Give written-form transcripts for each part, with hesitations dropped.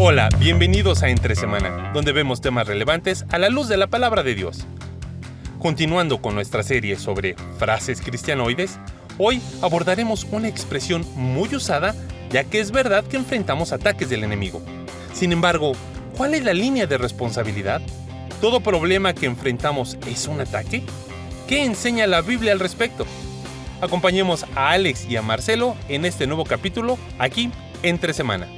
Hola, bienvenidos a Entre Semana, donde vemos temas relevantes a la luz de la palabra de Dios. Continuando con nuestra serie sobre frases cristianoides, hoy abordaremos una expresión muy usada, ya que es verdad que enfrentamos ataques del enemigo. Sin embargo, ¿cuál es la línea de responsabilidad? ¿Todo problema que enfrentamos es un ataque? ¿Qué enseña la Biblia al respecto? Acompañemos a Alex y a Marcelo en este nuevo capítulo, aquí, Entre Semana.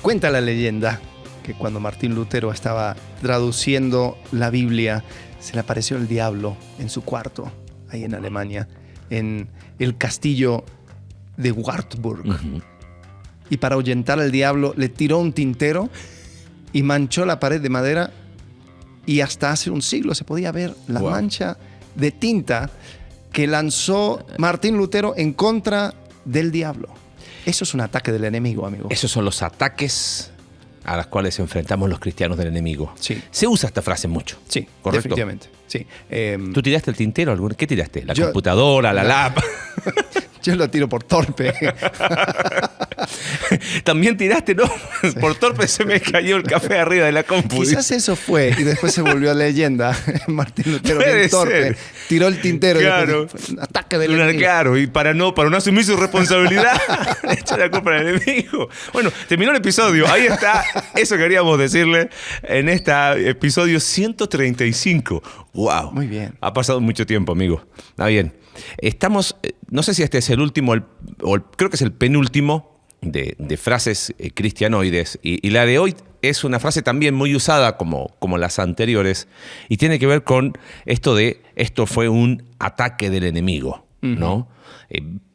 Cuenta la leyenda que cuando Martín Lutero estaba traduciendo la Biblia, se le apareció el diablo en su cuarto, ahí en Alemania, en el castillo de Wartburg. Uh-huh. Y para ahuyentar al diablo, le tiró un tintero y manchó la pared de madera, y hasta hace un siglo se podía ver la mancha de tinta que lanzó Martín Lutero en contra del diablo. Eso es un ataque del enemigo, amigo. Esos son los ataques a los cuales enfrentamos los cristianos del enemigo. Sí. Se usa esta frase mucho. Sí, ¿correcto? Definitivamente. Sí. ¿Tú tiraste el tintero? ¿Qué tiraste? ¿La computadora, la lap? Yo lo tiro por torpe. También tiraste, ¿no? Sí. Por torpe se me cayó el café arriba de la compu. Quizás eso fue, y después se volvió leyenda. Martín Lutero, bien torpe, tiró el tintero. Claro. Y después, ataque del enemigo. Claro, y para no asumir su responsabilidad, echa la culpa al enemigo. Bueno, terminó el episodio. Ahí está. Eso queríamos decirle en este episodio 135. ¡Wow! Muy bien. Ha pasado mucho tiempo, amigo. Está bien. Estamos, no sé si este es el último, creo que es el penúltimo de frases cristianoides. Y la de hoy es una frase también muy usada como las anteriores. Y tiene que ver con esto fue un ataque del enemigo, ¿no?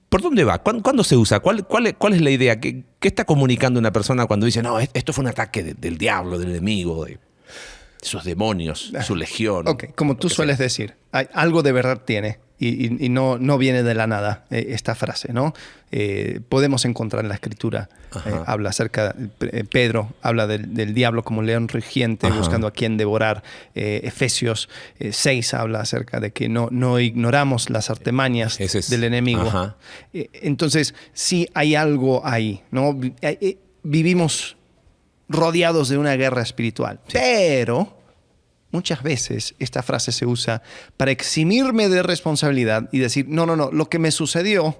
¿Por dónde va? ¿Cuándo se usa? ¿Cuál es la idea? ¿Qué está comunicando una persona cuando dice, no, esto fue un ataque del diablo, del enemigo, de sus demonios, su legión? Ok, como tú sueles decir, algo de verdad tiene. Y no viene de la nada esta frase, ¿no? Podemos encontrar en la Escritura, habla acerca, Pedro habla del diablo como león rugiente, buscando a quien devorar. Efesios 6 habla acerca de que no ignoramos las artimañas del enemigo. Entonces, sí hay algo ahí, ¿no? Vivimos rodeados de una guerra espiritual, sí. Pero muchas veces esta frase se usa para eximirme de responsabilidad y decir, no, lo que me sucedió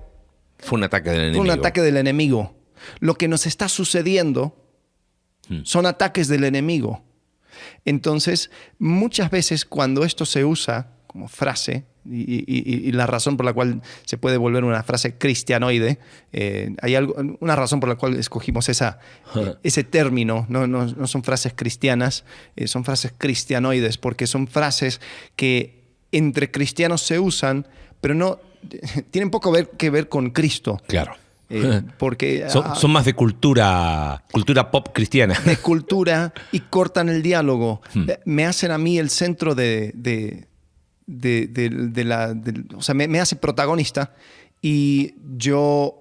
fue un ataque del enemigo. Fue un ataque del enemigo. Lo que nos está sucediendo son ataques del enemigo. Entonces, muchas veces cuando esto se usa como frase, y la razón por la cual se puede volver una frase cristianoide, hay una razón por la cual escogimos ese término, no son frases cristianas, son frases cristianoides, porque son frases que entre cristianos se usan, pero no tienen poco que ver con Cristo. Claro. Porque son más de cultura pop cristiana. De cultura, y cortan el diálogo. Me hacen a mí el centro o sea, me hace protagonista, y yo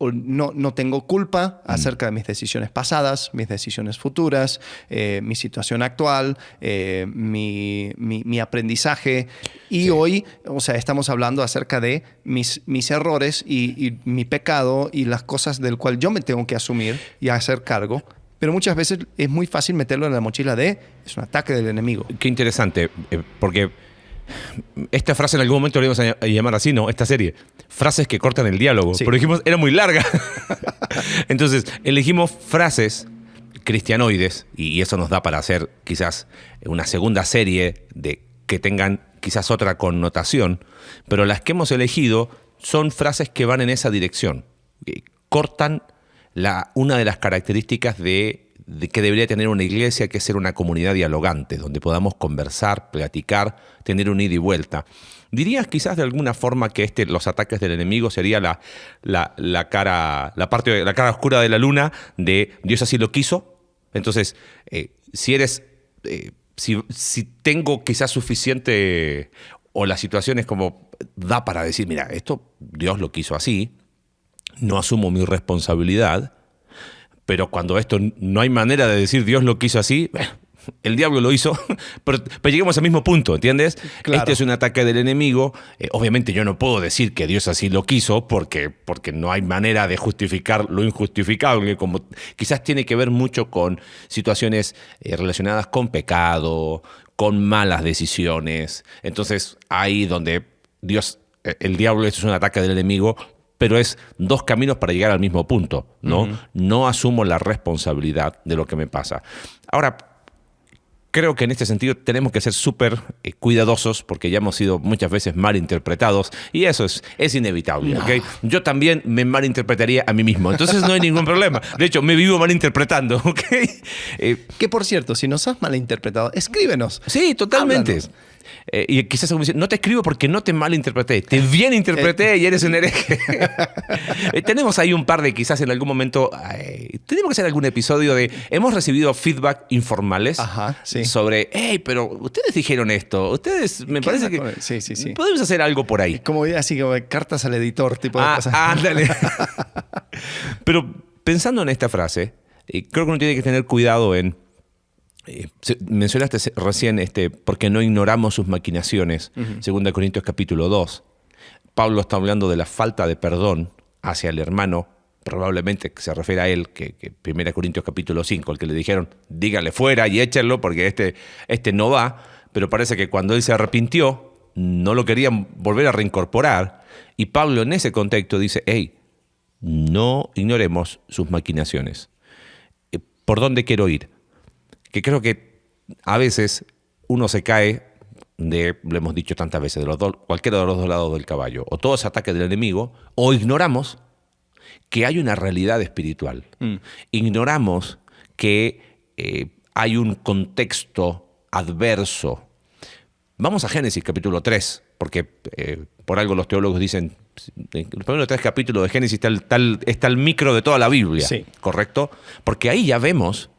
no tengo culpa acerca de mis decisiones pasadas, mis decisiones futuras, mi situación actual, mi aprendizaje. Y sí. Hoy, o sea, estamos hablando acerca de mis errores y mi pecado y las cosas del cual yo me tengo que asumir y hacer cargo. Pero muchas veces es muy fácil meterlo en la mochila es un ataque del enemigo. Qué interesante, porque esta frase en algún momento le íbamos a llamar así, ¿no? Esta serie. Frases que cortan el diálogo. Sí. Pero dijimos, era muy larga. Entonces, elegimos frases cristianoides, y eso nos da para hacer quizás una segunda serie que tengan quizás otra connotación, pero las que hemos elegido son frases que van en esa dirección. Cortan una de las características de que debería tener una iglesia, que es ser una comunidad dialogante, donde podamos conversar, platicar, tener un ida y vuelta. ¿Dirías quizás de alguna forma que los ataques del enemigo sería la cara oscura de la luna de Dios así lo quiso? Entonces, si tengo quizás suficiente, o la situación es como da para decir, mira, esto Dios lo quiso así, no asumo mi responsabilidad. Pero cuando esto no hay manera de decir Dios lo quiso así, el diablo lo hizo, pero lleguemos al mismo punto, ¿entiendes? Claro. Este es un ataque del enemigo. Obviamente yo no puedo decir que Dios así lo quiso porque no hay manera de justificar lo injustificable, como quizás tiene que ver mucho con situaciones relacionadas con pecado, con malas decisiones. Entonces ahí donde el diablo es un ataque del enemigo, pero es dos caminos para llegar al mismo punto, ¿no? Uh-huh. No asumo la responsabilidad de lo que me pasa. Ahora, creo que en este sentido tenemos que ser súper cuidadosos porque ya hemos sido muchas veces malinterpretados y eso es inevitable, no. ¿Okay? Yo también me malinterpretaría a mí mismo, entonces no hay ningún problema. De hecho, me vivo malinterpretando, ¿ok? Que por cierto, si nos has malinterpretado, escríbenos. Sí, totalmente. Háblanos. Y quizás alguien dice, no te escribo porque no te malinterpreté, te bien interpreté y eres un hereje. Tenemos ahí un par de, quizás en algún momento, tenemos que hacer algún episodio de, hemos recibido feedback informales. Ajá, sí. Sobre, hey, pero ustedes dijeron esto, ustedes, me parece que sí. podemos hacer algo por ahí. Como así, como cartas al editor, tipo de cosas. Ándale. Pero pensando en esta frase, creo que uno tiene que tener cuidado en, mencionaste recién porque no ignoramos sus maquinaciones, uh-huh. 2 Corintios capítulo 2. Pablo está hablando de la falta de perdón hacia el hermano, probablemente se refiere a él, que 1 Corintios capítulo 5, el que le dijeron, dígale fuera y échenlo porque este no va, pero parece que cuando él se arrepintió, no lo querían volver a reincorporar, y Pablo en ese contexto dice, hey, no ignoremos sus maquinaciones. ¿Por dónde quiero ir? Que creo que a veces uno se cae lo hemos dicho tantas veces, cualquiera de los dos lados del caballo, o todo es ataque del enemigo, o ignoramos que hay una realidad espiritual. Ignoramos que hay un contexto adverso. Vamos a Génesis capítulo 3, porque por algo los teólogos dicen, en los primeros 3 capítulos de Génesis está el micro de toda la Biblia, sí. ¿Correcto? Porque ahí ya vemos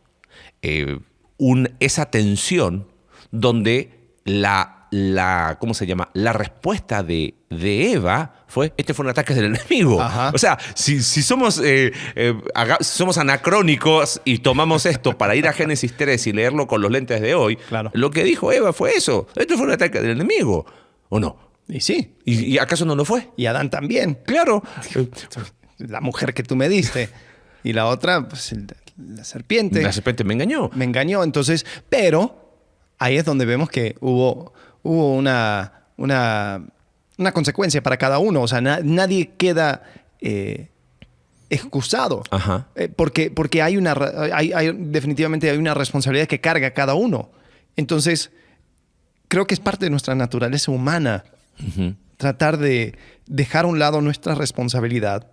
esa tensión donde ¿cómo se llama? La respuesta de Eva fue un ataque del enemigo. Ajá. O sea, si somos anacrónicos y tomamos esto para ir a Génesis 3 y leerlo con los lentes de hoy, claro. Lo que dijo Eva fue eso. Esto fue un ataque del enemigo. ¿O no? Y sí. ¿Y acaso no lo fue? Y Adán también. Claro. La mujer que tú me diste. Y la otra, pues la serpiente. La serpiente me engañó. Me engañó, entonces, pero ahí es donde vemos que hubo una consecuencia para cada uno. O sea, nadie queda excusado. Ajá. Porque definitivamente hay una responsabilidad que carga cada uno. Entonces, creo que es parte de nuestra naturaleza humana uh-huh. tratar de dejar a un lado nuestra responsabilidad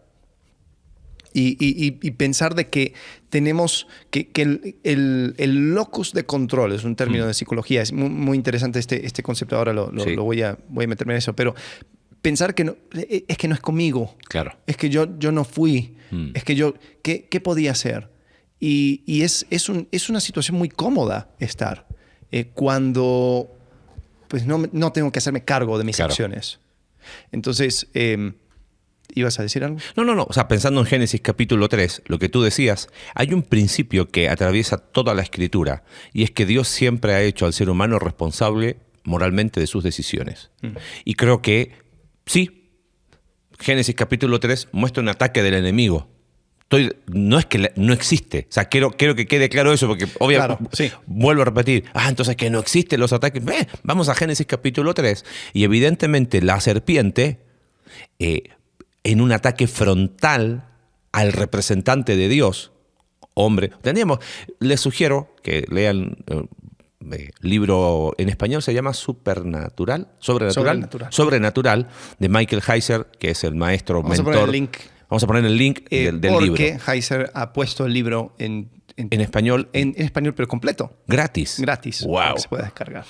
y pensar de que tenemos que el locus de control es un término de psicología. Es muy, muy interesante este concepto. Ahora sí. lo voy a meterme en eso. Pero pensar que no es conmigo. Claro. Es que yo no fui. Es que yo, ¿qué podía hacer? Y es una situación muy cómoda estar cuando pues no tengo que hacerme cargo de mis claro. acciones. Entonces... ¿ibas a decir algo? No. O sea, pensando en Génesis capítulo 3, lo que tú decías, hay un principio que atraviesa toda la Escritura, y es que Dios siempre ha hecho al ser humano responsable moralmente de sus decisiones. Y creo que, sí, Génesis capítulo 3 muestra un ataque del enemigo. No es que no existe. O sea, quiero que quede claro eso, porque obviamente, claro, sí. Vuelvo a repetir, entonces que no existen los ataques. Vamos a Génesis capítulo 3, y evidentemente la serpiente... en un ataque frontal al representante de Dios, hombre. Les sugiero que lean libro en español, se llama Sobrenatural, de Michael Heiser, que es el maestro, mentor. Vamos a poner el link del libro. Porque Heiser ha puesto el libro en español. En español, pero completo. Gratis. Wow. Para que se pueda descargar.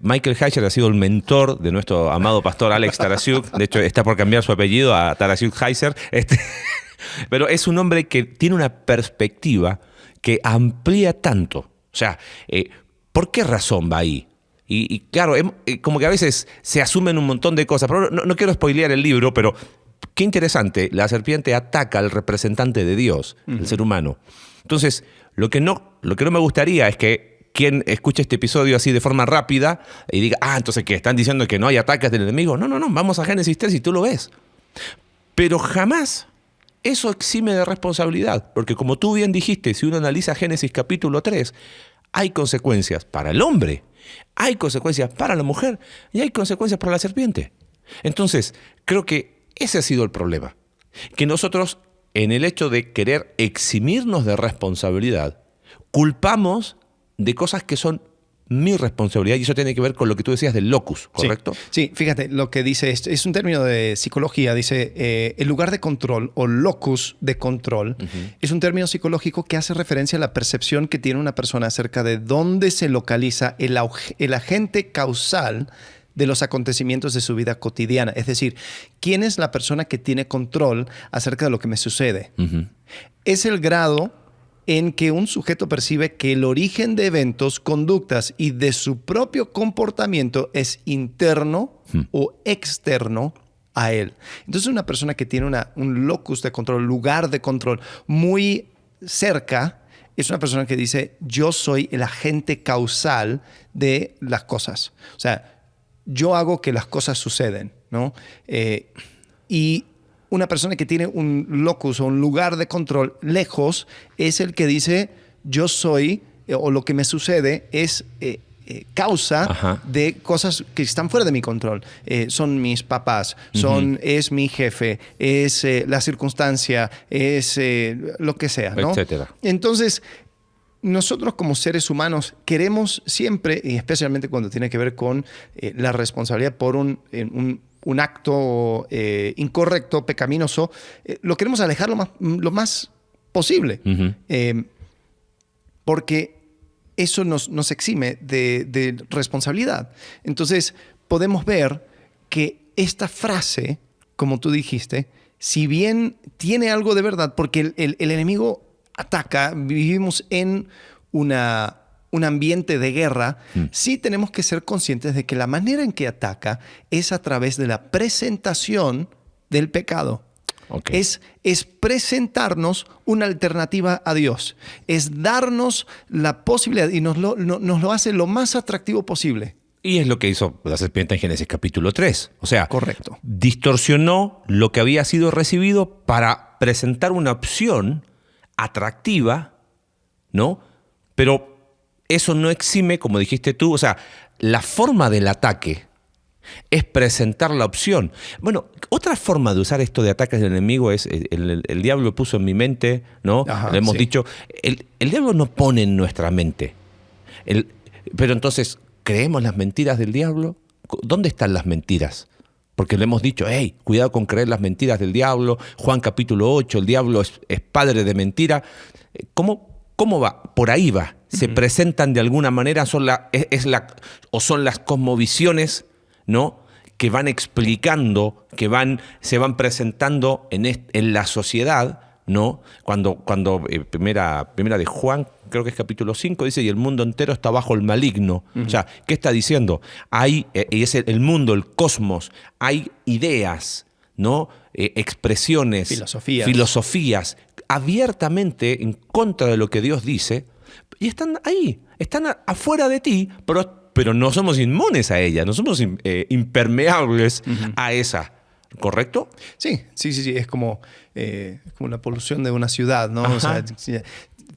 Michael Heiser ha sido el mentor de nuestro amado pastor Alex Tarasiuk. De hecho, está por cambiar su apellido a Tarasiuk Heiser. Pero es un hombre que tiene una perspectiva que amplía tanto. O sea, ¿por qué razón va ahí? Y claro, como que a veces se asumen un montón de cosas. Pero no quiero spoilear el libro, pero qué interesante. La serpiente ataca al representante de Dios, el ser humano. Entonces, lo que no me gustaría es que quien escuche este episodio así de forma rápida y diga, entonces ¿qué? ¿Están diciendo que no hay ataques del enemigo? No, vamos a Génesis 3 y tú lo ves. Pero jamás eso exime de responsabilidad, porque como tú bien dijiste, si uno analiza Génesis capítulo 3, hay consecuencias para el hombre, hay consecuencias para la mujer y hay consecuencias para la serpiente. Entonces, creo que ese ha sido el problema, que nosotros, en el hecho de querer eximirnos de responsabilidad, culpamos de cosas que son mi responsabilidad, y eso tiene que ver con lo que tú decías del locus, ¿correcto? Sí, fíjate, lo que dice es un término de psicología, dice el lugar de control o locus de control, es un término psicológico que hace referencia a la percepción que tiene una persona acerca de dónde se localiza el agente causal de los acontecimientos de su vida cotidiana. Es decir, ¿quién es la persona que tiene control acerca de lo que me sucede? Es el grado en que un sujeto percibe que el origen de eventos, conductas y de su propio comportamiento es interno o externo a él. Entonces, una persona que tiene un locus de control, lugar de control muy cerca, es una persona que dice, yo soy el agente causal de las cosas. O sea, yo hago que las cosas suceden, ¿no? Y una persona que tiene un locus o un lugar de control lejos es el que dice, yo soy, o lo que me sucede es causa de cosas que están fuera de mi control. Son mis papás, es mi jefe, es la circunstancia, es lo que sea, ¿no? Etcétera. Entonces, nosotros como seres humanos queremos siempre, y especialmente cuando tiene que ver con la responsabilidad por un acto incorrecto, pecaminoso, lo queremos alejar lo más posible. Porque eso nos exime de responsabilidad. Entonces, podemos ver que esta frase, como tú dijiste, si bien tiene algo de verdad, porque el enemigo ataca, vivimos en un ambiente de guerra, sí tenemos que ser conscientes de que la manera en que ataca es a través de la presentación del pecado. Okay. Es presentarnos una alternativa a Dios. Es darnos la posibilidad y nos lo hace lo más atractivo posible. Y es lo que hizo la serpiente en Génesis capítulo 3. O sea, correcto, distorsionó lo que había sido recibido para presentar una opción atractiva, ¿no? Pero eso no exime, como dijiste tú, o sea, la forma del ataque es presentar la opción. Bueno, otra forma de usar esto de ataques del enemigo es, el diablo puso en mi mente, ¿no? Le hemos dicho, el diablo no pone en nuestra mente. Pero entonces, ¿creemos las mentiras del diablo? ¿Dónde están las mentiras? Porque le hemos dicho, hey, cuidado con creer las mentiras del diablo. Juan capítulo 8, el diablo es padre de mentira. ¿Cómo va? Por ahí va. Se presentan de alguna manera, son las cosmovisiones, ¿no? Que van explicando, se van presentando en la sociedad, ¿no? Cuando primera de Juan, creo que es capítulo 5, dice, y el mundo entero está bajo el maligno. O sea, ¿qué está diciendo? Hay, es el mundo, el cosmos, hay ideas, ¿no? Expresiones, filosofías abiertamente en contra de lo que Dios dice, y están ahí, están afuera de ti, pero no somos inmunes a ella, no somos impermeables a esa. ¿Correcto? Sí. Es como la polución de una ciudad, ¿no? O sea,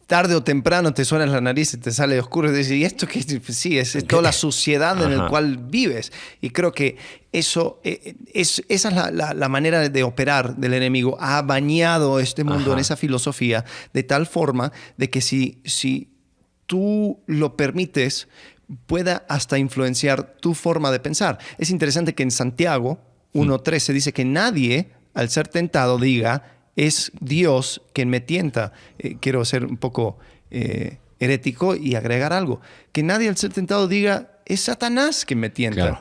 tarde o temprano te suena la nariz y te sale oscuro. Y dices, ¿y esto qué? Sí, es toda la suciedad en la cual vives. Y creo que esa es la manera de operar del enemigo. Ha bañado este mundo en esa filosofía de tal forma de que si tú lo permites, pueda hasta influenciar tu forma de pensar. Es interesante que en Santiago 1:13 dice que nadie, al ser tentado, diga, es Dios quien me tienta. Quiero ser un poco herético y agregar algo. Que nadie, al ser tentado, diga, es Satanás quien me tienta.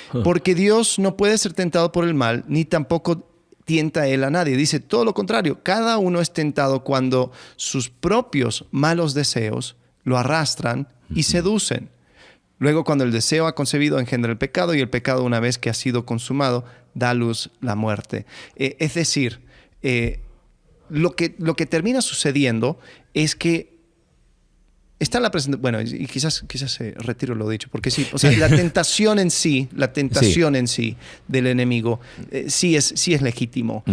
Claro. Porque Dios no puede ser tentado por el mal, ni tampoco tienta él a nadie. Dice todo lo contrario. Cada uno es tentado cuando sus propios malos deseos lo arrastran y seducen. Luego, cuando el deseo ha concebido, engendra el pecado, y el pecado, una vez que ha sido consumado, da a luz la muerte. Es decir, lo que termina sucediendo es que está la presentación. Bueno, y quizás retiro lo dicho, porque sí, o sea, la tentación en sí del enemigo, sí es legítimo.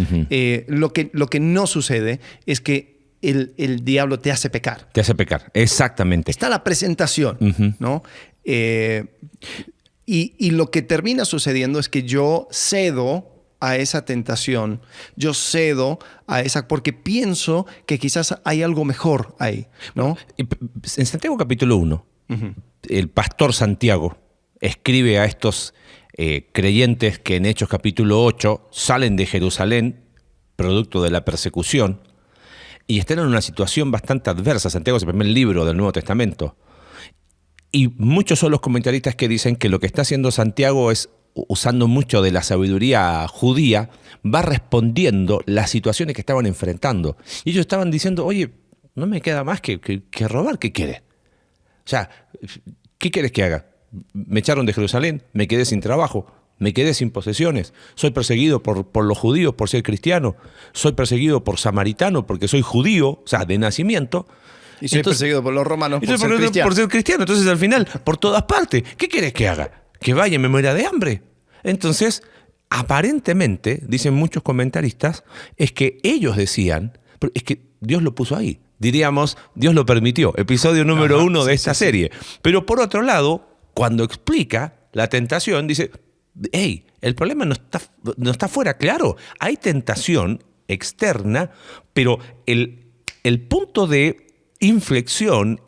Lo que no sucede es que el diablo te hace pecar. Te hace pecar, exactamente. Está la presentación, ¿no? Y lo que termina sucediendo es que yo cedo a esa tentación, yo cedo a esa, porque pienso que quizás hay algo mejor ahí, ¿no? En Santiago capítulo 1, el pastor Santiago escribe a estos creyentes que en Hechos capítulo 8 salen de Jerusalén, producto de la persecución, y están en una situación bastante adversa. Santiago es el primer libro del Nuevo Testamento. Y muchos son los comentaristas que dicen que lo que está haciendo Santiago es, usando mucho de la sabiduría judía, va respondiendo las situaciones que estaban enfrentando. Y ellos estaban diciendo, oye, no me queda más que robar, ¿qué quieres? O sea, ¿qué quieres que haga? Me echaron de Jerusalén, me quedé sin trabajo, me quedé sin posesiones, soy perseguido por los judíos por ser cristiano, soy perseguido por samaritano porque soy judío, o sea, de nacimiento. Y soy perseguido por los romanos por ser cristiano. Entonces, al final, por todas partes, ¿qué quieres que haga? ¿Que vaya y me muera de hambre? Entonces, aparentemente, dicen muchos comentaristas, es que ellos decían, es que Dios lo puso ahí. Diríamos, Dios lo permitió. Episodio número 1 de esta serie. Pero por otro lado, cuando explica la tentación, dice, hey, el problema no está fuera, claro. Hay tentación externa, pero el punto de inflexión,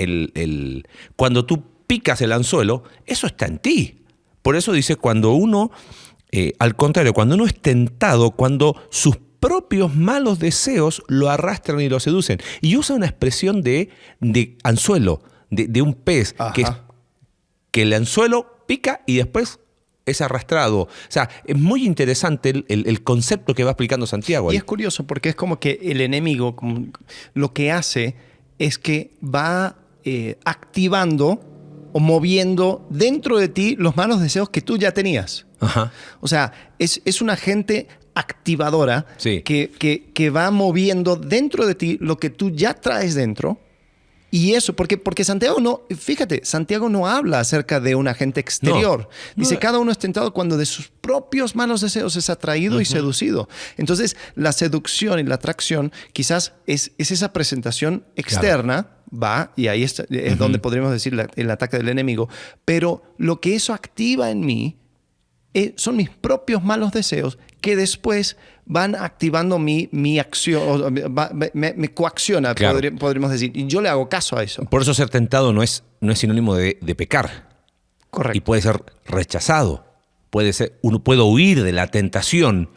cuando tú picas el anzuelo, eso está en ti. Por eso dice, cuando uno, al contrario, cuando uno es tentado, cuando sus propios malos deseos lo arrastran y lo seducen. Y usa una expresión de anzuelo, de un pez, que el anzuelo pica y después es arrastrado. O sea, es muy interesante el concepto que va explicando Santiago ahí. Y es curioso porque es como que el enemigo lo que hace es que va activando o moviendo dentro de ti los malos deseos que tú ya tenías. O sea, es una agente activadora que va moviendo dentro de ti lo que tú ya traes dentro. Y eso, porque Santiago no habla acerca de un agente exterior. Dice, cada uno es tentado cuando de sus propios malos deseos es atraído y seducido. Entonces, la seducción y la atracción quizás es esa presentación externa, y ahí es donde podríamos decir el ataque del enemigo. Pero lo que eso activa en mí son mis propios malos deseos que después van activando mi acción, me coacciona, podríamos decir. Y yo le hago caso a eso. Por eso ser tentado no es sinónimo de pecar. Correcto. Y puede ser rechazado. Uno puede huir de la tentación.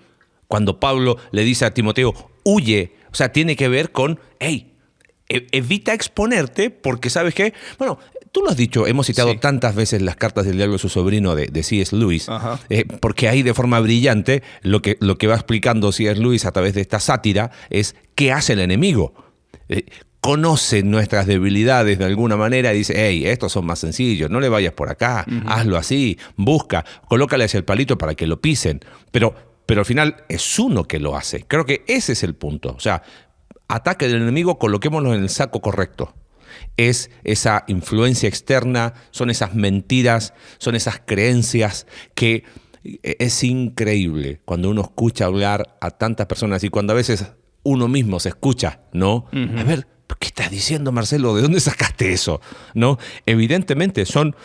Cuando Pablo le dice a Timoteo, huye. O sea, tiene que ver con, hey, evita exponerte porque ¿sabes qué? Bueno, tú lo has dicho, hemos citado tantas veces las cartas del diablo de su sobrino de C.S. Lewis, porque ahí de forma brillante lo que va explicando C.S. Lewis a través de esta sátira es qué hace el enemigo. Conoce nuestras debilidades de alguna manera y dice, hey, estos son más sencillos, no le vayas por acá, hazlo así, busca, colócale hacia el palito para que lo pisen. Pero al final es uno que lo hace. Creo que ese es el punto. O sea, ataque del enemigo, coloquémoslo en el saco correcto. Es esa influencia externa, son esas mentiras, son esas creencias que es increíble cuando uno escucha hablar a tantas personas y cuando a veces uno mismo se escucha, ¿no? A ver, ¿qué estás diciendo, Marcelo? ¿De dónde sacaste eso? ¿No? Evidentemente son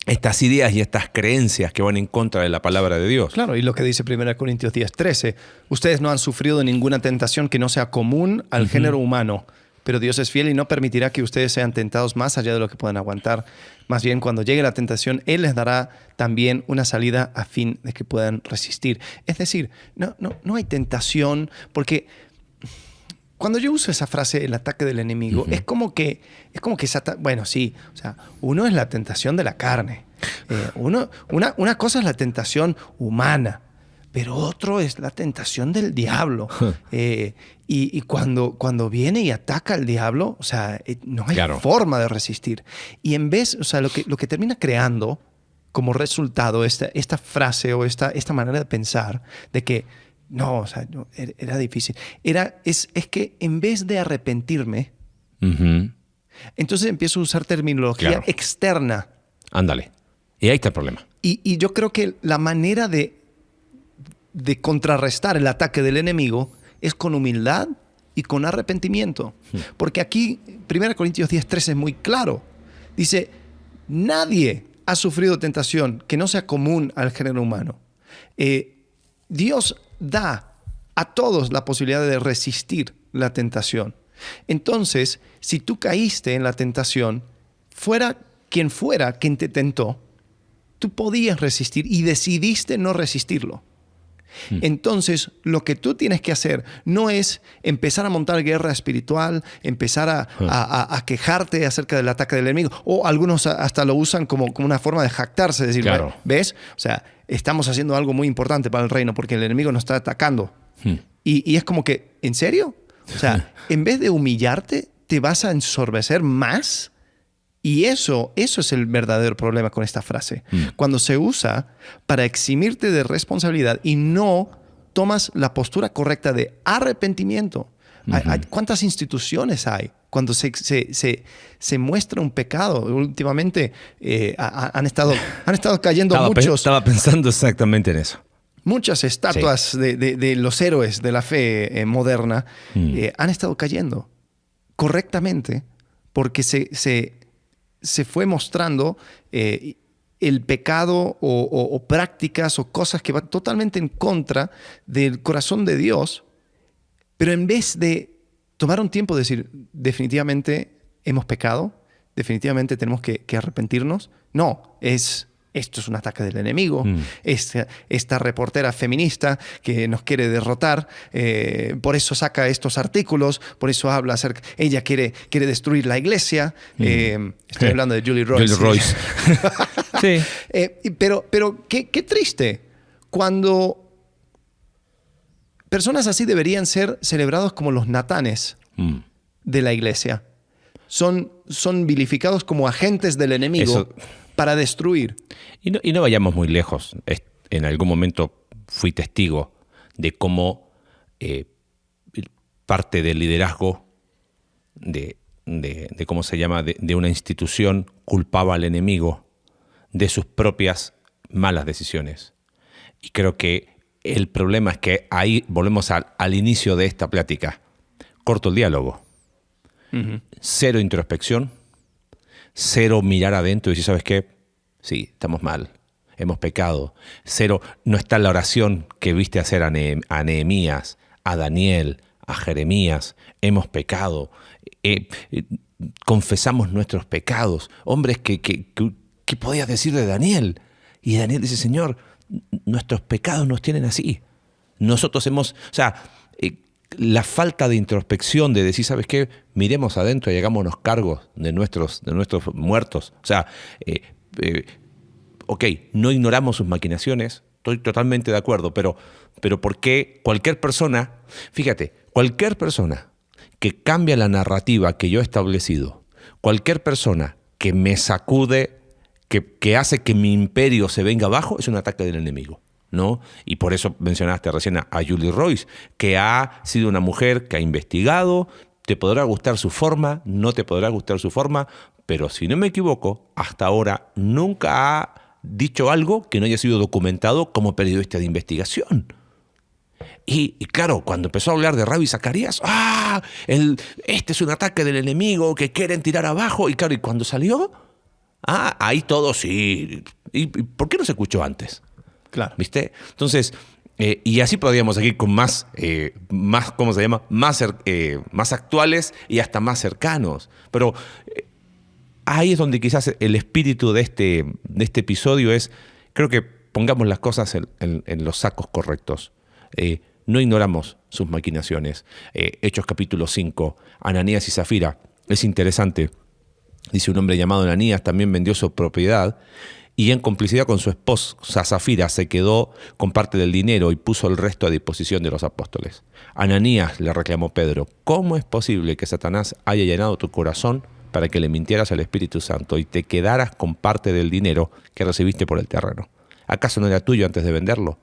estas ideas y estas creencias que van en contra de la palabra de Dios. Claro, y lo que dice 1 Corintios 10:13, ustedes no han sufrido ninguna tentación que no sea común al género humano, pero Dios es fiel y no permitirá que ustedes sean tentados más allá de lo que puedan aguantar. Más bien, cuando llegue la tentación, Él les dará también una salida a fin de que puedan resistir. Es decir, no hay tentación, porque cuando yo uso esa frase, el ataque del enemigo, es como que bueno, sí, o sea, uno es la tentación de la carne. Una cosa es la tentación humana, pero otro es la tentación del diablo. Y cuando viene y ataca al diablo, o sea, no hay forma de resistir. Y en vez, o sea, lo que termina creando como resultado esta frase o esta manera de pensar de que no, o sea, era difícil. Es que en vez de arrepentirme, Entonces empiezo a usar terminología externa. Ándale. Y ahí está el problema. Y yo creo que la manera de contrarrestar el ataque del enemigo es con humildad y con arrepentimiento. Porque aquí 1 Corintios 10:13 es muy claro. Dice, nadie ha sufrido tentación que no sea común al género humano. Dios da a todos la posibilidad de resistir la tentación. Entonces, si tú caíste en la tentación, fuera quien te tentó, tú podías resistir y decidiste no resistirlo. Entonces, lo que tú tienes que hacer no es empezar a montar guerra espiritual, empezar a quejarte acerca del ataque del enemigo, o algunos hasta lo usan como una forma de jactarse, decir, ¿ves? O sea, estamos haciendo algo muy importante para el reino porque el enemigo nos está atacando. Y es como que, ¿en serio? O sea, en vez de humillarte, te vas a ensorbecer más. Y eso es el verdadero problema con esta frase. Cuando se usa para eximirte de responsabilidad y no tomas la postura correcta de arrepentimiento. ¿Cuántas instituciones hay? Cuando se muestra un pecado, últimamente han estado cayendo muchos. Estaba pensando exactamente en eso. Muchas estatuas de los héroes de la fe moderna han estado cayendo correctamente porque se fue mostrando el pecado o prácticas o cosas que van totalmente en contra del corazón de Dios, pero en vez de tomar un tiempo de decir, definitivamente hemos pecado, definitivamente tenemos que arrepentirnos, no, esto es un ataque del enemigo. Esta reportera feminista que nos quiere derrotar, por eso saca estos artículos, por eso habla acerca. Ella quiere destruir la iglesia. Estoy hablando de Julie Royce. Julie Royce. Sí. Pero qué triste cuando personas así deberían ser celebrados como los Natanes de la iglesia. Son vilificados como agentes del enemigo. Para destruir. Y no vayamos muy lejos. En algún momento fui testigo de cómo parte del liderazgo de cómo se llama, de una institución culpaba al enemigo de sus propias malas decisiones. Y creo que el problema es que ahí volvemos al inicio de esta plática. Corto el diálogo. Cero introspección. Cero mirar adentro y decir, ¿sabes qué? Sí, estamos mal, hemos pecado. Cero, no está la oración que viste hacer a Nehemías, a Daniel, a Jeremías. Hemos pecado, confesamos nuestros pecados. Hombres, ¿qué podías decir de Daniel? Y Daniel dice, Señor, nuestros pecados nos tienen así. Nosotros la falta de introspección, de decir, ¿sabes qué? Miremos adentro y hagámonos cargos de nuestros muertos. O sea, no ignoramos sus maquinaciones, estoy totalmente de acuerdo, pero ¿por qué cualquier persona, fíjate, cualquier persona que cambia la narrativa que yo he establecido, cualquier persona que me sacude, que hace que mi imperio se venga abajo, es un ataque del enemigo? ¿No? Y por eso mencionaste recién a Julie Royce, que ha sido una mujer que ha investigado. Te podrá gustar su forma, no te podrá gustar su forma, pero si no me equivoco, hasta ahora nunca ha dicho algo que no haya sido documentado como periodista de investigación. Y claro, cuando empezó a hablar de Rabbi Zacarías, este es un ataque del enemigo que quieren tirar abajo. Y claro, ¿y cuando salió? Ahí todo sí. ¿Y por qué no se escuchó antes? Claro. ¿Viste? Entonces, y así podríamos seguir con más ¿cómo se llama? Más actuales y hasta más cercanos. Pero ahí es donde quizás el espíritu de este episodio es, creo que pongamos las cosas en los sacos correctos. No ignoramos sus maquinaciones. Hechos capítulo 5, Ananías y Zafira. Es interesante. Dice, un hombre llamado Ananías también vendió su propiedad y en complicidad con su esposa Zafira se quedó con parte del dinero y puso el resto a disposición de los apóstoles. Ananías, le reclamó Pedro, ¿cómo es posible que Satanás haya llenado tu corazón para que le mintieras al Espíritu Santo y te quedaras con parte del dinero que recibiste por el terreno? ¿Acaso no era tuyo antes de venderlo?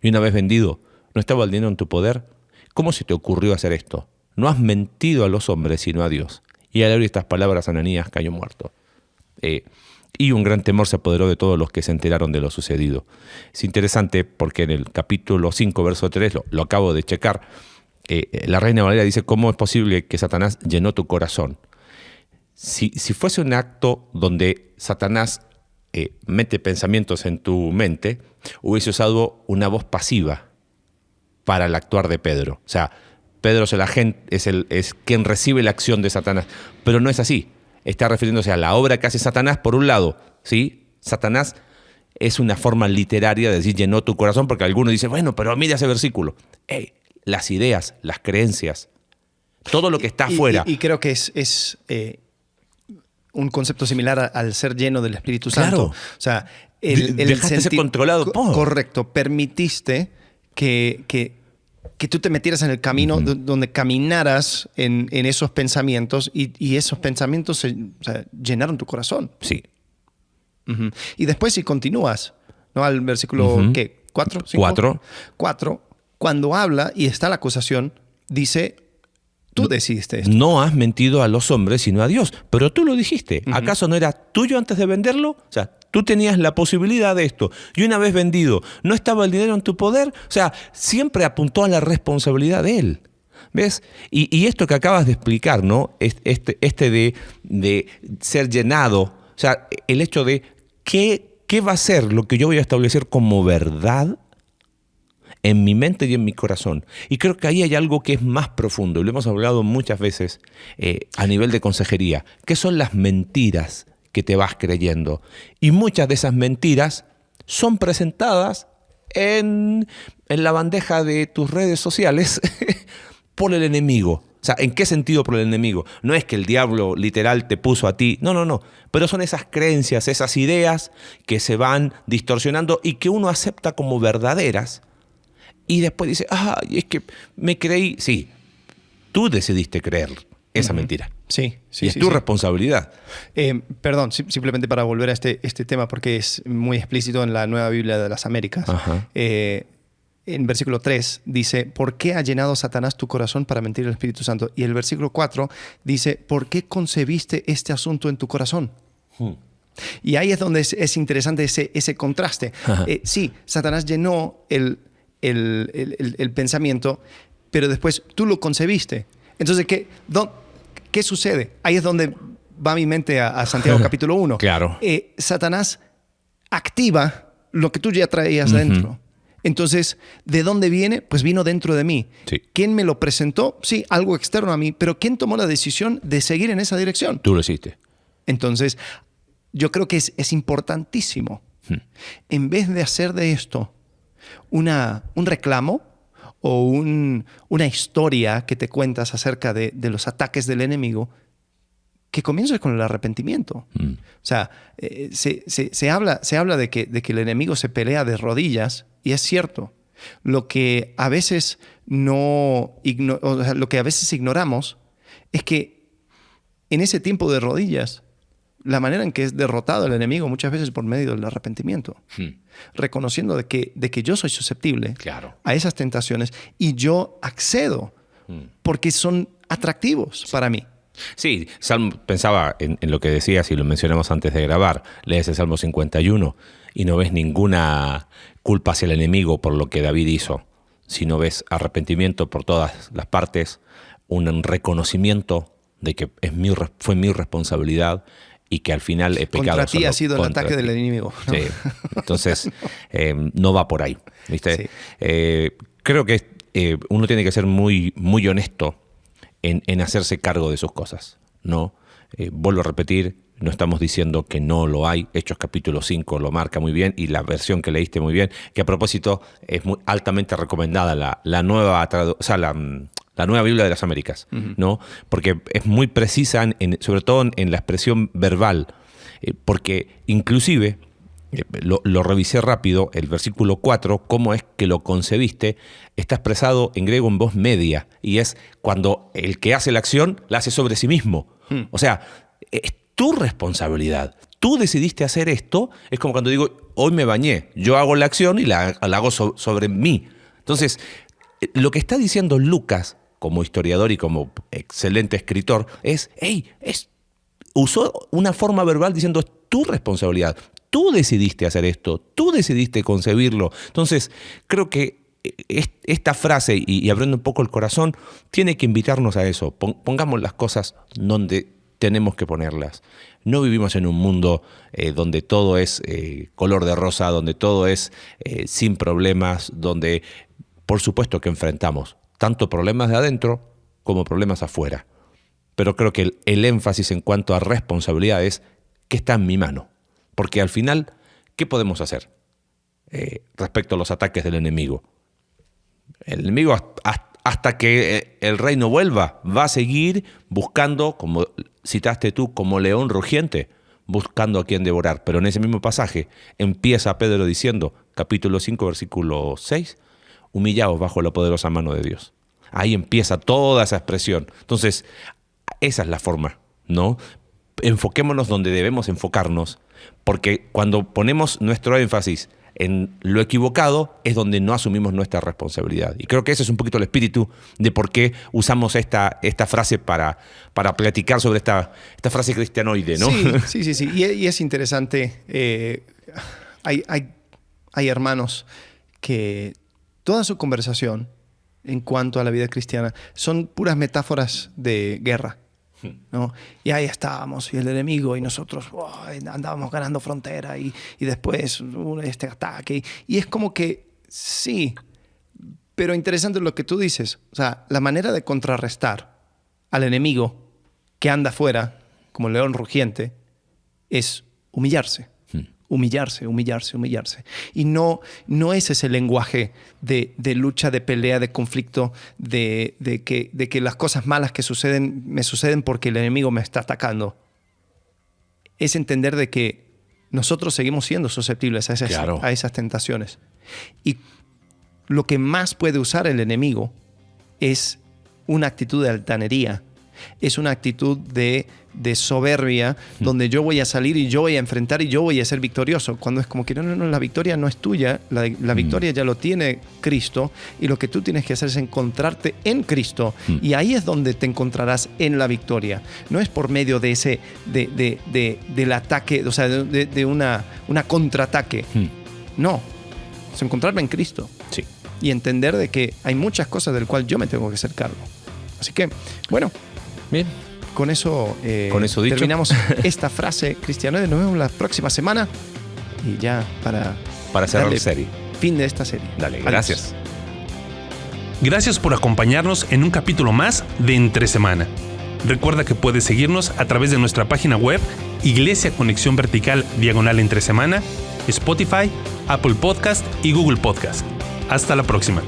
Y una vez vendido, ¿no estaba el dinero en tu poder? ¿Cómo se te ocurrió hacer esto? No has mentido a los hombres sino a Dios. Y al oír estas palabras, Ananías cayó muerto. Y un gran temor se apoderó de todos los que se enteraron de lo sucedido. Es interesante porque en el capítulo 5, verso 3, lo acabo de checar, la Reina Valera dice: ¿cómo es posible que Satanás llenó tu corazón? Si fuese un acto donde Satanás mete pensamientos en tu mente, hubiese usado una voz pasiva para el actuar de Pedro. O sea, Pedro es el agente, es quien recibe la acción de Satanás. Pero no es así. Está refiriéndose a la obra que hace Satanás por un lado, ¿sí? Satanás es una forma literaria de decir llenó tu corazón, porque algunos dicen, bueno, pero mira ese versículo. Las ideas, las creencias, todo lo que está afuera. Y creo que es un concepto similar al ser lleno del Espíritu Santo. Claro. O sea, dejaste ser controlado. Correcto. Permitiste que tú te metieras en el camino donde caminaras en esos pensamientos y esos pensamientos llenaron tu corazón. Sí. Y después si continúas, ¿no? Al versículo, ¿qué? ¿4? 4. Cuando habla y está la acusación, dice, tú decidiste esto. No has mentido a los hombres, sino a Dios. Pero tú lo dijiste. ¿Acaso no era tuyo antes de venderlo? O sea, tú tenías la posibilidad de esto. Y una vez vendido, ¿no estaba el dinero en tu poder? O sea, siempre apuntó a la responsabilidad de él. ¿Ves? Y esto que acabas de explicar, ¿no? Este de ser llenado. O sea, el hecho de ¿qué va a ser lo que yo voy a establecer como verdad en mi mente y en mi corazón? Y creo que ahí hay algo que es más profundo, y lo hemos hablado muchas veces a nivel de consejería, que son las mentiras que te vas creyendo. Y muchas de esas mentiras son presentadas en la bandeja de tus redes sociales por el enemigo. O sea, ¿en qué sentido por el enemigo? No es que el diablo literal te puso a ti, no. Pero son esas creencias, esas ideas que se van distorsionando y que uno acepta como verdaderas. Y después dice, es que me creí. Sí, tú decidiste creer esa mentira. Sí. Y es tu responsabilidad. Perdón, simplemente para volver a este tema, porque es muy explícito en la Nueva Biblia de las Américas. En versículo 3 dice, ¿por qué ha llenado Satanás tu corazón para mentir al Espíritu Santo? Y el versículo 4 dice, ¿por qué concebiste este asunto en tu corazón? Y ahí es donde es interesante ese contraste. Sí, Satanás llenó el pensamiento, pero después tú lo concebiste. Entonces, ¿qué sucede? Ahí es donde va mi mente a Santiago capítulo 1. Claro. Satanás activa lo que tú ya traías dentro. Entonces, ¿de dónde viene? Pues vino dentro de mí. Sí. ¿Quién me lo presentó? Sí, algo externo a mí, pero ¿quién tomó la decisión de seguir en esa dirección? Tú lo hiciste. Entonces, yo creo que es importantísimo. En vez de hacer de esto un reclamo o una historia que te cuentas acerca de los ataques del enemigo, que comiences con el arrepentimiento. O sea, se habla de que el enemigo se pelea de rodillas, y es cierto. Lo que a veces lo que a veces ignoramos es que en ese tiempo de rodillas, la manera en que es derrotado el enemigo muchas veces por medio del arrepentimiento. Reconociendo de que yo soy susceptible a esas tentaciones y yo accedo porque son atractivos para mí. Sí, pensaba en lo que decías y lo mencionamos antes de grabar. Lees el Salmo 51 y no ves ninguna culpa hacia el enemigo por lo que David hizo, sino ves arrepentimiento por todas las partes, un reconocimiento de que fue mi responsabilidad y que al final he pecado. Contra ti ha sido el ataque del enemigo, ¿no? Sí, entonces no va por ahí, ¿viste? Sí. Creo que uno tiene que ser muy, muy honesto en hacerse cargo de sus cosas, ¿no? Vuelvo a repetir, no estamos diciendo que no lo hay. Hechos capítulo 5 lo marca muy bien y la versión que leíste muy bien, que a propósito es muy altamente recomendada la nueva Biblia de las Américas, ¿no? Porque es muy precisa, sobre todo en la expresión verbal, porque inclusive, lo revisé rápido, el versículo 4, cómo es que lo concebiste, está expresado en griego en voz media, y es cuando el que hace la acción la hace sobre sí mismo. O sea, es tu responsabilidad. Tú decidiste hacer esto. Es como cuando digo, hoy me bañé, yo hago la acción y la hago sobre mí. Entonces, lo que está diciendo Lucas como historiador y como excelente escritor, usó una forma verbal diciendo, es tu responsabilidad. Tú decidiste hacer esto, tú decidiste concebirlo. Entonces, creo que esta frase, y abriendo un poco el corazón, tiene que invitarnos a eso. Pongamos las cosas donde tenemos que ponerlas. No vivimos en un mundo donde todo es color de rosa, donde todo es sin problemas, donde por supuesto que enfrentamos tanto problemas de adentro como problemas afuera. Pero creo que el énfasis en cuanto a responsabilidad es que está en mi mano. Porque al final, ¿qué podemos hacer respecto a los ataques del enemigo? El enemigo, hasta que el reino vuelva, va a seguir buscando, como citaste tú, como león rugiente, buscando a quien devorar. Pero en ese mismo pasaje empieza Pedro diciendo, capítulo 5, versículo 6, humillaos bajo la poderosa mano de Dios. Ahí empieza toda esa expresión. Entonces, esa es la forma, ¿no? Enfoquémonos donde debemos enfocarnos, porque cuando ponemos nuestro énfasis en lo equivocado es donde no asumimos nuestra responsabilidad. Y creo que ese es un poquito el espíritu de por qué usamos esta frase para platicar sobre esta frase cristianoide, ¿no? Sí. Y es interesante. Hay hermanos que toda su conversación en cuanto a la vida cristiana son puras metáforas de guerra, ¿no? Y ahí estábamos, y el enemigo, y nosotros andábamos ganando frontera, y después este ataque. Y es como que, sí, pero interesante lo que tú dices. O sea, la manera de contrarrestar al enemigo que anda afuera, como el león rugiente, es humillarse. Humillarse. Y no es ese lenguaje de lucha, de pelea, de conflicto, de que las cosas malas que suceden, me suceden porque el enemigo me está atacando. Es entender de que nosotros seguimos siendo susceptibles a esas tentaciones. Y lo que más puede usar el enemigo es una actitud de altanería, es una actitud de soberbia, donde yo voy a salir y yo voy a enfrentar y yo voy a ser victorioso, cuando es como que no, la victoria no es tuya, la victoria ya lo tiene Cristo, y lo que tú tienes que hacer es encontrarte en Cristo, y ahí es donde te encontrarás en la victoria. No es por medio de ese del ataque, o sea, de una contraataque. No, es encontrarme en Cristo. Sí. Y entender de que hay muchas cosas del cual yo me tengo que hacer cargo. Así que, bueno, bien. Con eso dicho, terminamos esta frase cristianoide. Nos vemos la próxima semana y ya para cerrar la serie. Fin de esta serie. Dale, gracias. Gracias por acompañarnos en un capítulo más de Entre Semana. Recuerda que puedes seguirnos a través de nuestra página web Iglesia Conexión Vertical /Entre Semana, Spotify, Apple Podcast y Google Podcast. Hasta la próxima.